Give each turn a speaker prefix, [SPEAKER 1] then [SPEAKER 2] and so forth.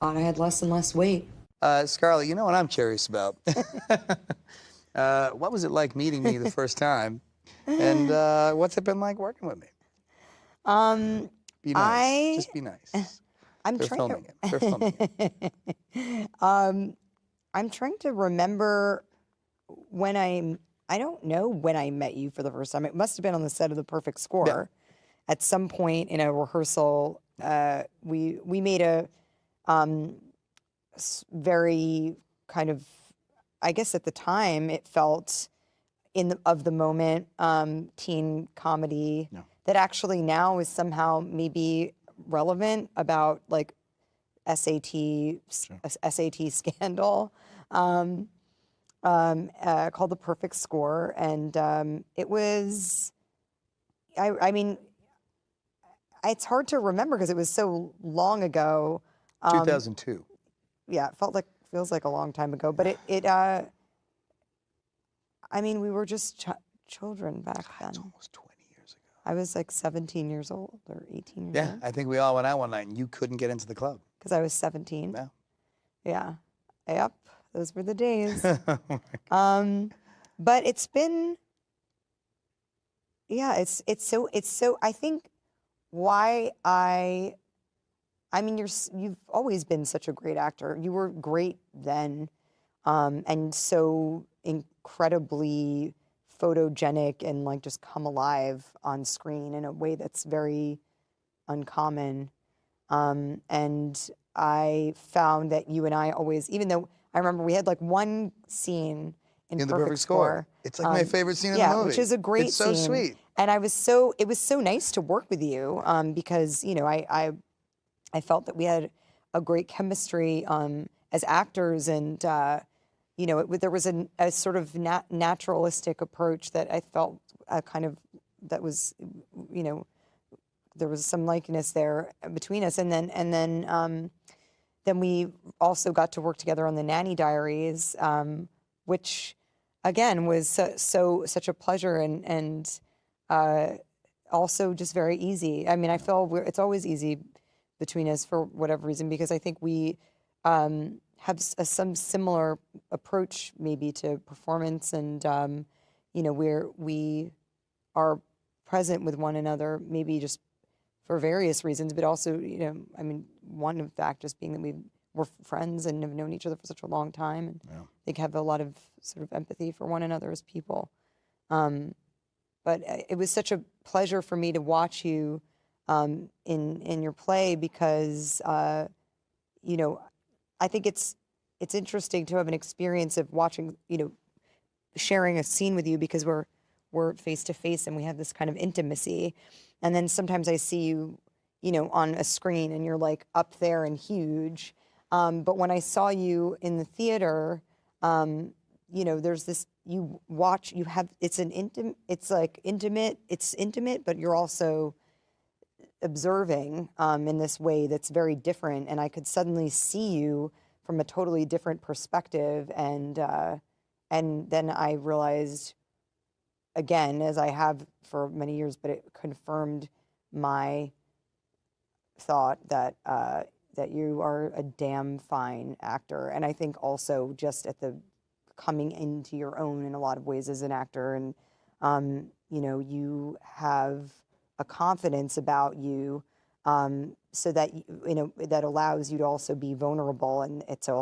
[SPEAKER 1] Thought I had less and less weight.
[SPEAKER 2] Scarlett, you know what I'm curious about? What was it like meeting me the first time? And what's it been like working with me? Be nice. Just be nice.
[SPEAKER 1] I'm
[SPEAKER 2] They're
[SPEAKER 1] trying
[SPEAKER 2] filming it. They're filming it.
[SPEAKER 1] I'm trying to remember when I don't know when I met you for the first time. It must have been on the set of The Perfect Score. At some point in a rehearsal, we made a very kind of, I guess at the time it felt of the moment teen comedy that actually now is somehow maybe relevant about like SAT scandal called The Perfect Score, and it was I mean it's hard to remember because it was so long ago.
[SPEAKER 2] 2002.
[SPEAKER 1] Yeah, it feels like a long time ago, but I mean, we were just children back then.
[SPEAKER 2] It's almost 20 years ago.
[SPEAKER 1] I was like 17 years old or 18 years old.
[SPEAKER 2] Yeah, I think we all went out one night and you couldn't get into the club.
[SPEAKER 1] Because I was 17.
[SPEAKER 2] Yeah.
[SPEAKER 1] Yeah. Yep. Those were the days.
[SPEAKER 2] Oh
[SPEAKER 1] but it's been, yeah, it's so, I think why I mean, you've always been such a great actor. You were great then, and so incredibly photogenic and like just come alive on screen in a way that's very uncommon. And I found that you and I always, even though I remember we had like one scene in
[SPEAKER 2] The Perfect Score. It's like my favorite scene in the movie.
[SPEAKER 1] Yeah, which is a great
[SPEAKER 2] It's so
[SPEAKER 1] scene.
[SPEAKER 2] sweet.
[SPEAKER 1] And it was so nice to work with you because, you know, I felt that we had a great chemistry as actors, and you know, there was a sort of naturalistic approach that I felt kind of that was, you know, there was some likeness there between us, and then we also got to work together on the Nanny Diaries, which again was such a pleasure and also just very easy. I mean, I feel it's always easy between us for whatever reason, because I think we have some similar approach maybe to performance, and you know, we are present with one another maybe just for various reasons, but also, you know, I mean, one of fact just being that we're friends and have known each other for such a long time, and I think have a lot of sort of empathy for one another as people. But it was such a pleasure for me to watch you in your play, because you know, I think it's interesting to have an experience of watching, you know, sharing a scene with you, because we're face to face and we have this kind of intimacy, and then sometimes I see you, you know, on a screen and you're like up there and huge, but when I saw you in the theater, you know, there's this, it's intimate, but you're also observing in this way that's very different, and I could suddenly see you from a totally different perspective, and then I realized again, as I have for many years, but it confirmed my thought that that you are a damn fine actor, and I think also just at the coming into your own in a lot of ways as an actor, and you know, you have a confidence about you, so that, you know, that allows you to also be vulnerable, and it's all